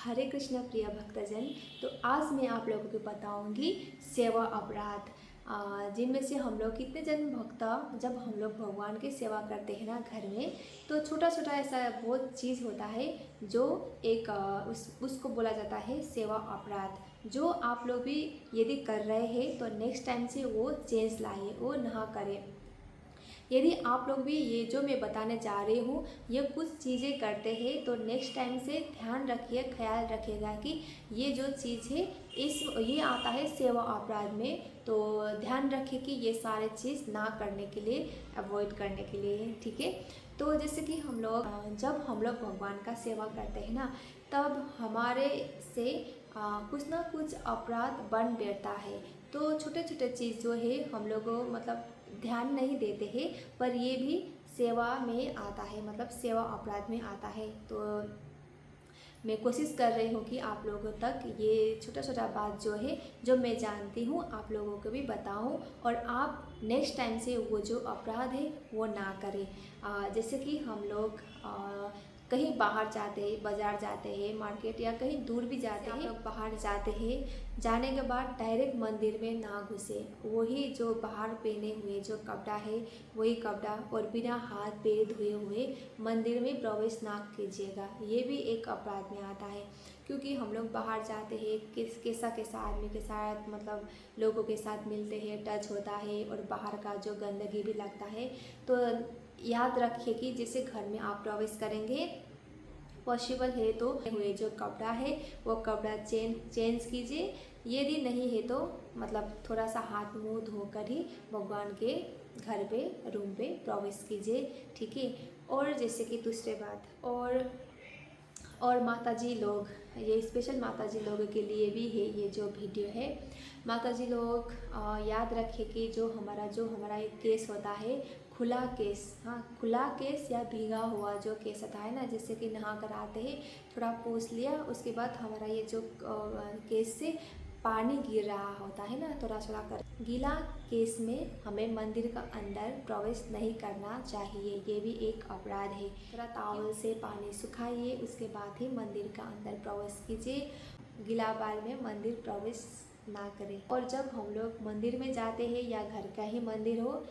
हरे कृष्ण प्रिय भक्तजन। तो आज मैं आप लोगों को बताऊंगी सेवा अपराध, जिनमें से हम लोग कितने जन भक्त जब हम लोग भगवान की सेवा करते हैं ना घर में, तो छोटा छोटा ऐसा बहुत चीज़ होता है जो एक उसको बोला जाता है सेवा अपराध। जो आप लोग भी यदि कर रहे हैं तो नेक्स्ट टाइम से वो चेंज लाए, वो ना करें। यदि आप लोग भी ये जो मैं बताने जा रही हूँ ये कुछ चीज़ें करते हैं तो नेक्स्ट टाइम से ध्यान रखिए, ख्याल रखिएगा कि ये जो चीज़ है ये आता है सेवा अपराध में। तो ध्यान रखिए कि ये सारे चीज़ ना करने के लिए, अवॉइड करने के लिए, ठीक है। तो जैसे कि हम लोग जब हम लोग भगवान का सेवा करते हैं ना, तब हमारे से कुछ ना कुछ अपराध बन बैठता है। तो छोटे छोटे चीज़ जो है हम लोग मतलब ध्यान नहीं देते हैं, पर ये भी सेवा में आता है, मतलब सेवा अपराध में आता है। तो मैं कोशिश कर रही हूँ कि आप लोगों तक ये छोटा छोटा बात जो है, जो मैं जानती हूँ, आप लोगों को भी बताऊँ और आप नेक्स्ट टाइम से वो जो अपराध है वो ना करें। जैसे कि हम लोग कहीं बाहर जाते हैं, बाज़ार जाते हैं, मार्केट या कहीं दूर भी जाते हैं, लोग बाहर जाते हैं, जाने के बाद डायरेक्ट मंदिर में ना घुसे। वही जो बाहर पहने हुए जो कपड़ा है वही कपड़ा और बिना हाथ पैर धोए हुए मंदिर में प्रवेश ना कीजिएगा। ये भी एक अपराध में आता है, क्योंकि हम लोग बाहर जाते हैं कैसा कैसा आदमी के साथ, मतलब लोगों के साथ मिलते हैं, टच होता है और बाहर का जो गंदगी भी लगता है। तो याद रखिए कि जैसे घर में आप प्रवेश करेंगे, पॉसिबल है तो हुए जो कपड़ा है वो कपड़ा चेंज कीजिए। यदि नहीं है तो मतलब थोड़ा सा हाथ मुंह धोकर ही भगवान के घर पे, रूम पे प्रवेश कीजिए, ठीक है। और जैसे कि दूसरे बात, और माताजी लोग, ये स्पेशल माताजी लोगों के लिए भी है ये जो वीडियो है। माताजी लोग याद रखें कि जो हमारा एक केस होता है, खुला केस, हाँ खुला केस या भीगा हुआ जो केस आता है ना, जैसे कि नहा कर आते हैं, थोड़ा पोंछ लिया, उसके बाद हमारा ये जो केस से पानी गिर रहा होता है ना, थोड़ा थोड़ा कर गीला केस में हमें मंदिर का अंदर प्रवेश नहीं करना चाहिए। ये भी एक अपराध है। थोड़ा तावल से पानी सुखाइए, उसके बाद ही मंदिर का अंदर प्रवेश कीजिए। गीला बाल में मंदिर प्रवेश ना करें। और जब हम लोग मंदिर में जाते हैं या घर का ही मंदिर हो,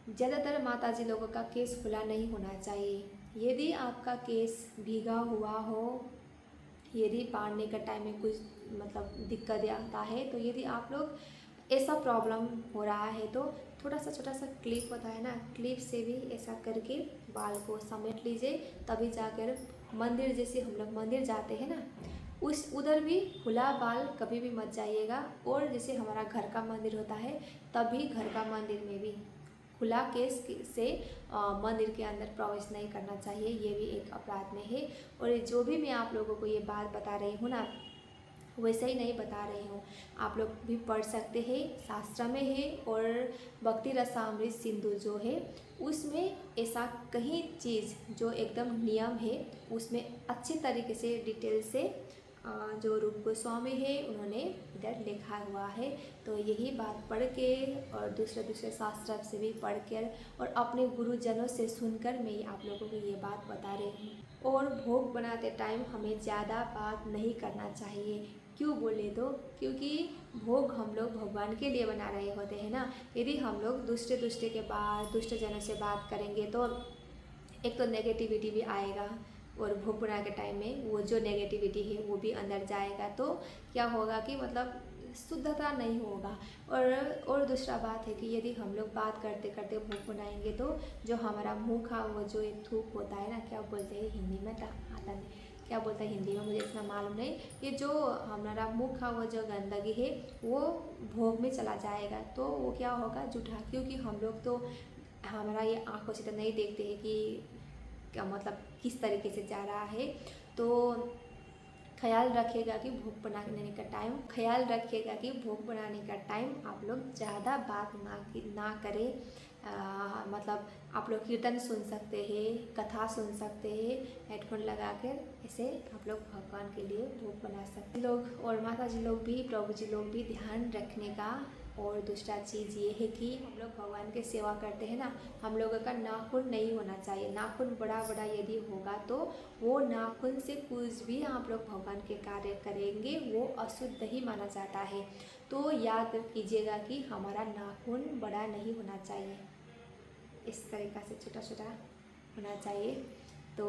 ज़्यादातर माताजी लोगों का केस खुला नहीं होना चाहिए। यदि आपका केस भीगा हुआ हो, यदि पाड़ने का टाइम में कुछ मतलब दिक्कत आता है, तो यदि आप लोग ऐसा प्रॉब्लम हो रहा है तो थोड़ा सा छोटा सा क्लिप होता है ना, क्लिप से भी ऐसा करके बाल को समेट लीजिए, तभी जाकर मंदिर, जैसे हम लोग मंदिर जाते हैं ना, उधर भी खुला बाल कभी भी मत जाइएगा। और जैसे हमारा घर का मंदिर होता है, तभी घर का मंदिर में भी खुला केस से मंदिर के अंदर प्रवेश नहीं करना चाहिए। ये भी एक अपराध में है। और जो भी मैं आप लोगों को ये बात बता रही हूँ ना, वैसे ही नहीं बता रही हूँ, आप लोग भी पढ़ सकते हैं, शास्त्र में है। और भक्ति रसामृत सिंधु जो है उसमें ऐसा कहीं चीज़ जो एकदम नियम है, उसमें अच्छी तरीके से डिटेल से जो रूप गोस्वामी है उन्होंने इधर लिखा हुआ है। तो यही बात पढ़ के और दूसरे शास्त्र से भी पढ़ कर और अपने गुरुजनों से सुनकर मैं आप लोगों को ये बात बता रही हूँ। और भोग बनाते टाइम हमें ज़्यादा बात नहीं करना चाहिए। क्यों बोले तो, क्योंकि भोग हम लोग भगवान के लिए बना रहे होते हैं ना। यदि हम लोग दूसरे के बाद दूसरे जनों से बात करेंगे तो एक तो नेगेटिविटी भी आएगा, और भोग बनाने के टाइम में वो जो नेगेटिविटी है वो भी अंदर जाएगा। तो क्या होगा कि मतलब शुद्धता नहीं होगा। और दूसरा बात है कि यदि हम लोग बात करते करते भोग बनाएंगे तो जो हमारा मुँह का वो जो एक थूक होता है ना, क्या बोलते हैं हिंदी में, आता नहीं क्या बोलता है हिंदी में, मुझे इतना मालूम नहीं। ये जो हमारा मुँह का वो जो गंदगी है वो भोग में चला जाएगा, तो वो क्या होगा, जूठा। क्योंकि हम लोग तो हमारा ये आँखों से तो नहीं देखते हैं कि क्या मतलब किस तरीके से जा रहा है। तो ख्याल रखिएगा कि भोग बनाने का टाइम आप लोग ज़्यादा बात ना करें। मतलब आप लोग कीर्तन सुन सकते हैं, कथा सुन सकते हैं, हेडफोन लगा कर, ऐसे आप लोग भगवान के लिए भोग बना सकते लोग। और माता जी लोग भी, प्रभु जी लोग भी ध्यान रखने का और दूसरा चीज़ ये है कि हम लोग भगवान की सेवा करते हैं ना, हम लोगों का नाखून नहीं होना चाहिए। नाखून बड़ा बड़ा यदि होगा तो वो नाखून से कुछ भी आप लोग भगवान के कार्य करेंगे वो अशुद्ध ही माना जाता है। तो याद कीजिएगा कि हमारा नाखून बड़ा नहीं होना चाहिए, इस तरीक़ा से छोटा छोटा होना चाहिए। तो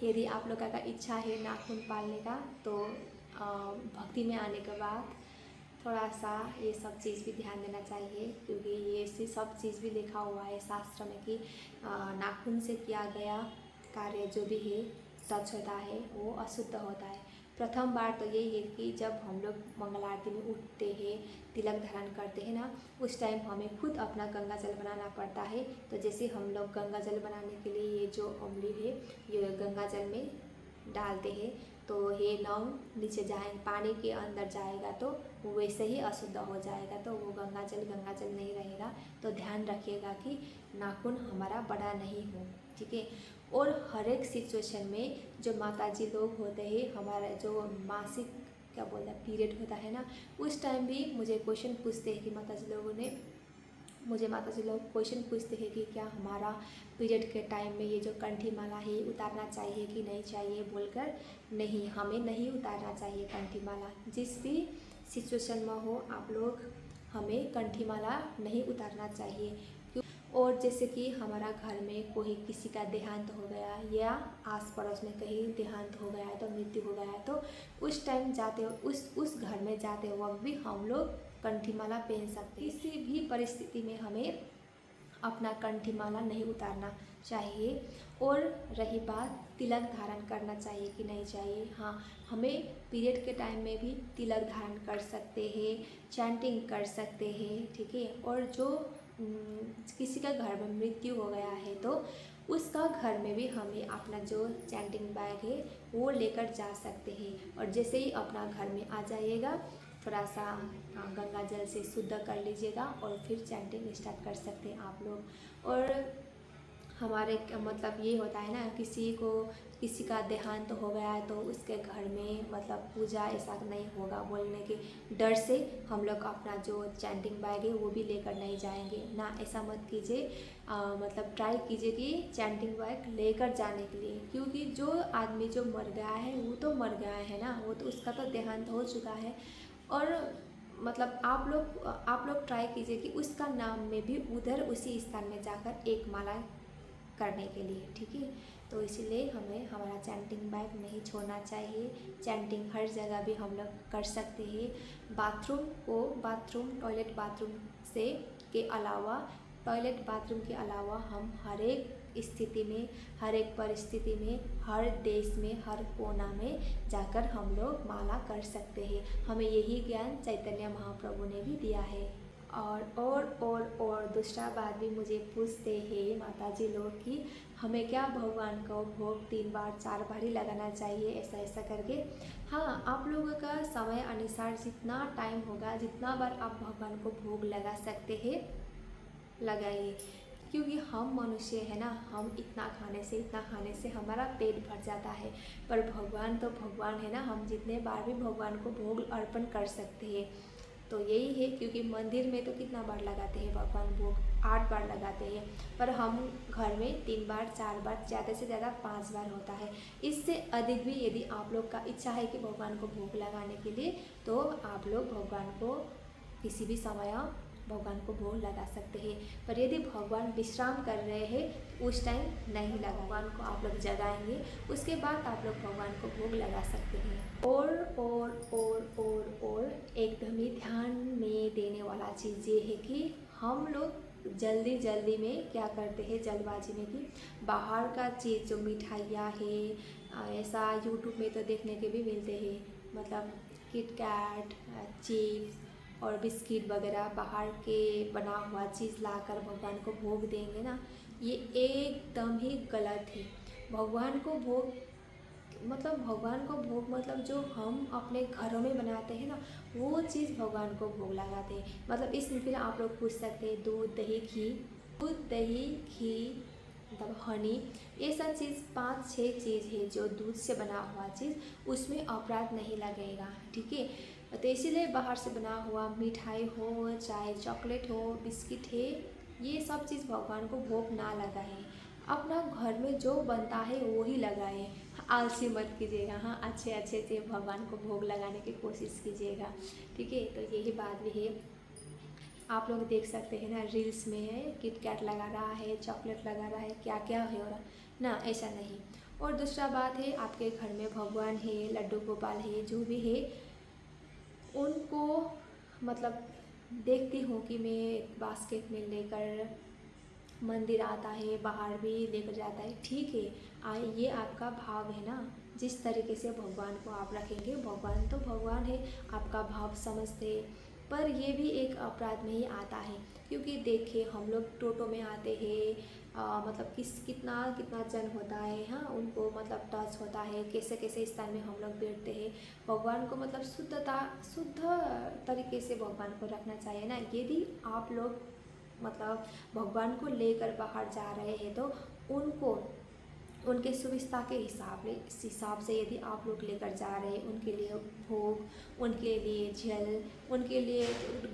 यदि आप लोगों का इच्छा है नाखून पालने का तो भक्ति में आने के बाद थोड़ा सा ये सब चीज़ भी ध्यान देना चाहिए, क्योंकि ये सब चीज़ भी लिखा हुआ है शास्त्र में कि नाखून से किया गया कार्य जो भी है टच होता है वो अशुद्ध होता है। प्रथम बार तो यही है कि जब हम लोग मंगल आरती में उठते हैं, तिलक धारण करते हैं ना, उस टाइम हमें खुद अपना गंगा जल बनाना पड़ता है। तो जैसे हम लोग गंगा जल बनाने के लिए ये जो अमली है ये गंगा जल में डालते हैं तो ये नंग नीचे जाए पानी के अंदर जाएगा तो वो वैसे ही अशुद्ध हो जाएगा, तो वो गंगा जल नहीं रहेगा। तो ध्यान रखिएगा कि नाखून हमारा बड़ा नहीं हो, ठीक है। और हर एक सिचुएशन में जो माताजी लोग होते हैं, हमारा जो मासिक क्या बोलते हैं पीरियड होता है ना, उस टाइम भी मुझे क्वेश्चन पूछते हैं कि माताजी लोग क्वेश्चन पूछते हैं कि क्या हमारा पीरियड के टाइम में ये जो कंठी माला है उतारना चाहिए कि नहीं चाहिए बोलकर। नहीं, हमें नहीं उतारना चाहिए कंठी माला। जिस भी सिचुएशन में हो आप लोग हमें कंठी माला नहीं उतारना चाहिए। और जैसे कि हमारा घर में कोई किसी का देहांत हो गया या आस पड़ोस में कहीं देहांत हो गया है तो मृत्यु हो गया है, तो उस टाइम जाते उस घर में जाते वक्त भी हम लोग कंठी माला पहन सकते हैं। किसी भी परिस्थिति में हमें अपना कंठी माला नहीं उतारना चाहिए। और रही बात तिलक धारण करना चाहिए कि नहीं चाहिए, हाँ, हमें पीरियड के टाइम में भी तिलक धारण कर सकते हैं, चैंटिंग कर सकते हैं, ठीक है। और जो किसी का घर में मृत्यु हो गया है तो उसका घर में भी हमें अपना जो चैंटिंग बैग है वो लेकर जा सकते हैं। और जैसे ही अपना घर में आ जाइएगा थोड़ा सा गंगा जल से शुद्ध कर लीजिएगा और फिर चैंटिंग स्टार्ट कर सकते हैं आप लोग। और हमारे मतलब ये होता है ना, किसी का देहांत हो गया है तो उसके घर में मतलब पूजा ऐसा नहीं होगा बोलने के डर से हम लोग अपना जो चैंटिंग बैग है वो भी लेकर नहीं जाएंगे ना, ऐसा मत कीजिए। मतलब ट्राई कीजिए कि चैंटिंग बैग लेकर जाने के लिए, क्योंकि जो आदमी जो मर गया है वो तो मर गया है ना, वो तो उसका तो देहांत हो चुका है। और मतलब आप लोग ट्राई कीजिए कि उसका नाम में भी उधर उसी स्थान में जाकर एक माला करने के लिए, ठीक है। तो इसीलिए हमें हमारा चैंटिंग बैग नहीं छोड़ना चाहिए। चैंटिंग हर जगह भी हम लोग कर सकते हैं। टॉयलेट बाथरूम के अलावा हम हर एक स्थिति में, हर एक परिस्थिति में, हर देश में, हर कोना में जाकर हम लोग माला कर सकते हैं। हमें यही ज्ञान चैतन्य महाप्रभु ने भी दिया है। और दूसरा बात भी मुझे पूछते हैं माताजी लोग कि हमें क्या भगवान को भोग 3 बार 4 बार ही लगाना चाहिए ऐसा करके। हाँ, आप लोगों का समय अनुसार जितना टाइम होगा, जितना बार आप भगवान को भोग लगा सकते हैं लगाइए, क्योंकि हम मनुष्य है ना, हम इतना खाने से हमारा पेट भर जाता है। पर भगवान तो भगवान है ना, हम जितने बार भी भगवान को भोग अर्पण कर सकते हैं। तो यही है, क्योंकि मंदिर में तो कितना बार लगाते हैं भगवान भोग, 8 बार लगाते हैं, पर हम घर में 3 बार 4 बार, ज़्यादा से ज़्यादा 5 बार होता है। इससे अधिक भी यदि आप लोग का इच्छा है कि भगवान को भोग लगाने के लिए, तो आप लोग भगवान को किसी भी समय भगवान को भोग लगा सकते हैं। पर यदि भगवान विश्राम कर रहे हैं उस टाइम नहीं लगा, भगवान को आप लोग जगाएंगे, उसके बाद आप लोग भगवान को भोग लगा सकते हैं। और एकदम ही ध्यान में देने वाला चीज़ ये है कि हम लोग जल्दी में क्या करते हैं, जल्दबाजी में, कि बाहर का चीज़ जो मिठाइयाँ है ऐसा यूट्यूब में तो देखने के भी मिलते हैं, मतलब किटकैट, चिप्स और बिस्किट वगैरह बाहर के बना हुआ चीज़ लाकर भगवान को भोग देंगे ना, ये एकदम ही गलत है। भगवान को भोग मतलब जो हम अपने घरों में बनाते हैं ना, वो चीज़ भगवान को भोग लगाते हैं। मतलब इसमें फिर आप लोग पूछ सकते हैं दूध दही घी मतलब हनी, ये सब चीज़ 5-6 चीज़ है जो दूध से बना हुआ चीज़, उसमें अपराध नहीं लगेगा, ठीक है। तो इसीलिए बाहर से बना हुआ मिठाई हो, चाहे चॉकलेट हो, बिस्किट है, ये सब चीज़ भगवान को भोग ना लगाएं। अपना घर में जो बनता है वो ही लगाएं, आलसी मत कीजिएगा। हाँ, अच्छे अच्छे से भगवान को भोग लगाने की कोशिश कीजिएगा, ठीक है। तो यही बात भी है। आप लोग देख सकते हैं ना, रील्स में किट कैट लगा रहा है, चॉकलेट लगा रहा है, क्या क्या हो रहा ना, ऐसा नहीं। और दूसरा बात है, आपके घर में भगवान है, लड्डू गोपाल है, जो भी है, उनको मतलब देखती हूँ कि मैं बास्केट में लेकर मंदिर आता है, बाहर भी लेकर जाता है, ठीक है। ये आपका भाव है ना, जिस तरीके से भगवान को आप रखेंगे, भगवान तो भगवान है, आपका भाव समझते। पर ये भी एक अपराध में ही आता है, क्योंकि देखिए हम लोग टोटो में आते हैं, मतलब कितना कितना जन होता है, हाँ, उनको मतलब टच होता है, कैसे कैसे स्थान में हम लोग बैठते हैं। भगवान को मतलब शुद्ध तरीके से भगवान को रखना चाहिए ना। यदि आप लोग मतलब भगवान को लेकर बाहर जा रहे हैं, तो उनको उनके सुविधा के हिसाब से यदि आप लोग लेकर जा रहे हैं, उनके लिए भोग, उनके लिए जल, उनके लिए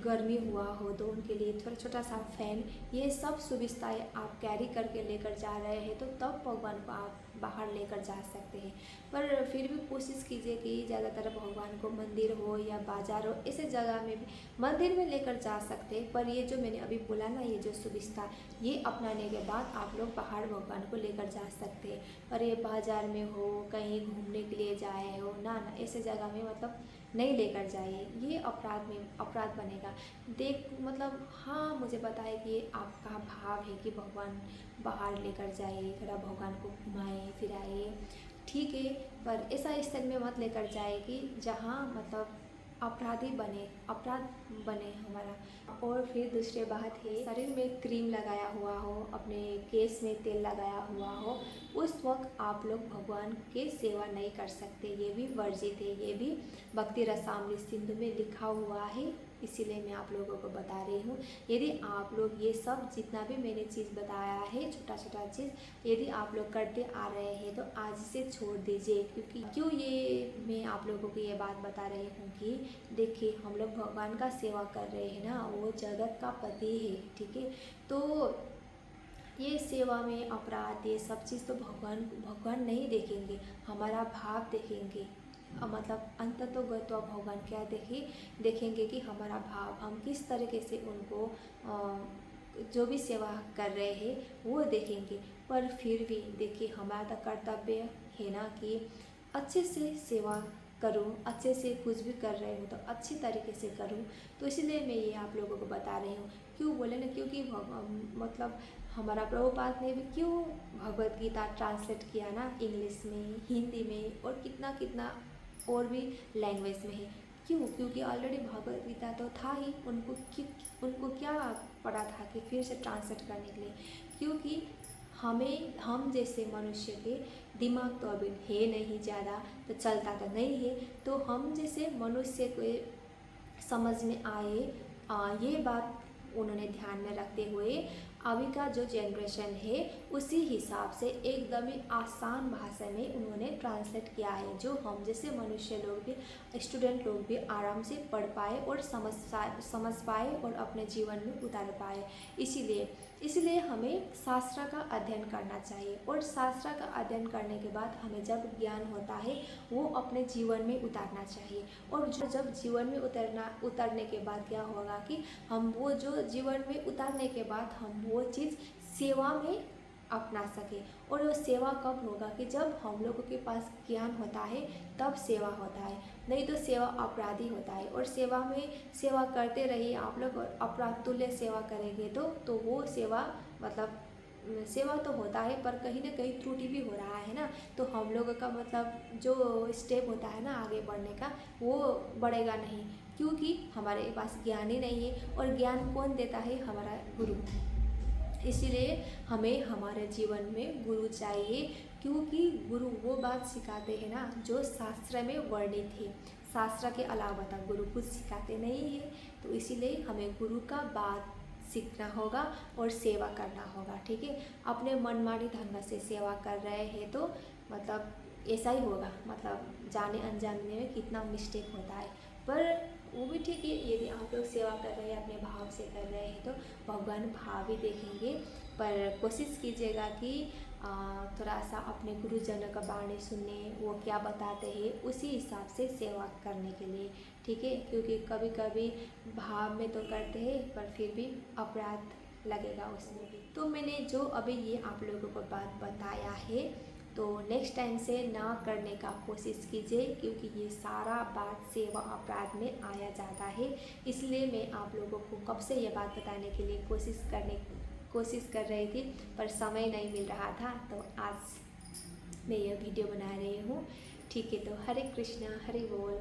गर्मी हुआ हो तो उनके लिए थोड़ा छोटा सा फैन, ये सब सुविधाएं आप कैरी करके लेकर जा रहे हैं, तो तब भगवान को आप बाहर लेकर जा सकते हैं। पर फिर भी कोशिश कीजिए कि ज़्यादातर भगवान को मंदिर हो या बाज़ार हो, ऐसे जगह में भी मंदिर में लेकर जा सकते हैं। पर ये जो मैंने अभी बोला ना, ये जो सुविधा, ये अपनाने के बाद आप लोग बाहर भगवान को लेकर जा सकते हैं। पर ये बाज़ार में हो, कहीं घूमने के लिए जाए हो ना, ऐसे जगह में मतलब नहीं लेकर जाइए, ये अपराध बनेगा। देख मतलब हाँ, मुझे पता है कि आपका भाव है कि भगवान बाहर लेकर जाए, थोड़ा भगवान को घुमाए फिराए, ठीक है। पर ऐसा स्थल में मत लेकर जाए कि जहाँ मतलब अपराध बने हमारा। और फिर दूसरी बात है, शरीर में क्रीम लगाया हुआ हो, अपने केस में तेल लगाया हुआ हो, उस वक्त आप लोग भगवान के सेवा नहीं कर सकते, ये भी वर्जित है। ये भी भक्ति रसामृत सिंधु में लिखा हुआ है, इसीलिए मैं आप लोगों को बता रही हूँ। यदि आप लोग ये सब जितना भी मैंने चीज़ बताया है, छोटा छोटा चीज़, यदि आप लोग करते आ रहे हैं तो आज से छोड़ दीजिए। क्योंकि क्यों ये मैं आप लोगों को ये बात बता रही हूँ कि देखिए हम लोग भगवान का सेवा कर रहे हैं ना, वो जगत का पति है, ठीक है। तो ये सेवा में अपराध, ये सब चीज़ तो भगवान नहीं देखेंगे, हमारा भाव देखेंगे। मतलब अंत तो गए तो भगवान क्या देखेंगे कि हमारा भाव, हम किस तरीके से उनको जो भी सेवा कर रहे हैं वो देखेंगे। पर फिर भी देखिए हमारा तो कर्तव्य है ना कि अच्छे से सेवा करूं, अच्छे से कुछ भी कर रहे हूँ तो अच्छी तरीके से करूं। तो इसलिए मैं ये आप लोगों को बता रही हूँ। क्यों बोले ना, क्योंकि मतलब हमारा प्रभुपाद ने भी क्यों भगवत गीता ट्रांसलेट किया ना, इंग्लिश में, हिंदी में और कितना कितना और भी लैंग्वेज में है। क्यों? क्योंकि ऑलरेडी भगवत गीता तो था ही, उनको क्या पड़ा था कि फिर से ट्रांसलेट करने के लिए। क्योंकि हम जैसे मनुष्य के दिमाग तो अभी है नहीं ज़्यादा, तो चलता तो नहीं है, तो हम जैसे मनुष्य को समझ में आए ये बात उन्होंने ध्यान में रखते हुए अभी का जो जनरेशन है उसी हिसाब से एकदम ही आसान भाषा में उन्होंने ट्रांसलेट किया है, जो हम जैसे मनुष्य लोग भी, स्टूडेंट लोग भी आराम से पढ़ पाए और समझ पाए और अपने जीवन में उतार पाए। इसीलिए हमें शास्त्र का अध्ययन करना चाहिए, और शास्त्र का अध्ययन करने के बाद हमें जब ज्ञान होता है वो अपने जीवन में उतारना चाहिए। और जब जीवन में उतरने के बाद क्या होगा कि हम वो जो जीवन में उतारने के बाद हम वो चीज़ सेवा में अपना सके। और वो सेवा कब होगा कि जब हम लोगों के पास ज्ञान होता है तब सेवा होता है, नहीं तो सेवा अपराधी होता है। और सेवा में सेवा करते रहिए आप लोग, और अपराध तुल्य सेवा करेंगे तो वो सेवा मतलब सेवा तो होता है पर कहीं ना कहीं त्रुटि भी हो रहा है ना। तो हम लोगों का मतलब जो स्टेप होता है ना आगे बढ़ने का, वो बढ़ेगा नहीं, क्योंकि हमारे पास ज्ञान ही नहीं है। और ज्ञान कौन देता है? हमारा गुरु। इसीलिए हमें हमारे जीवन में गुरु चाहिए, क्योंकि गुरु वो बात सिखाते हैं ना जो शास्त्र में वर्णित है। शास्त्र के अलावा तो गुरु कुछ सिखाते नहीं है। तो इसीलिए हमें गुरु का बात सीखना होगा और सेवा करना होगा। ठीक है, अपने मनमानी ढंग से सेवा कर रहे हैं तो मतलब ऐसा ही होगा, मतलब जाने अनजाने में कितना मिस्टेक होता है। पर वो भी ठीक है, यदि आप लोग सेवा कर रहे हैं अपने भाव से कर रहे हैं तो भगवान भाव ही देखेंगे। पर कोशिश कीजिएगा कि थोड़ा सा अपने गुरुजनों का वाणी सुनने, वो क्या बताते हैं उसी हिसाब से सेवा करने के लिए। ठीक है, क्योंकि कभी कभी भाव में तो करते हैं पर फिर भी अपराध लगेगा उसमें भी। तो मैंने जो अभी ये आप लोगों को बात बताया है तो नेक्स्ट टाइम से ना करने का कोशिश कीजिए, क्योंकि ये सारा बात सेवा अपराध में आया जाता है। इसलिए मैं आप लोगों को कब से ये बात बताने के लिए कोशिश कर रही थी, पर समय नहीं मिल रहा था, तो आज मैं ये वीडियो बना रही हूँ। ठीक है, तो हरे कृष्णा हरे बोल।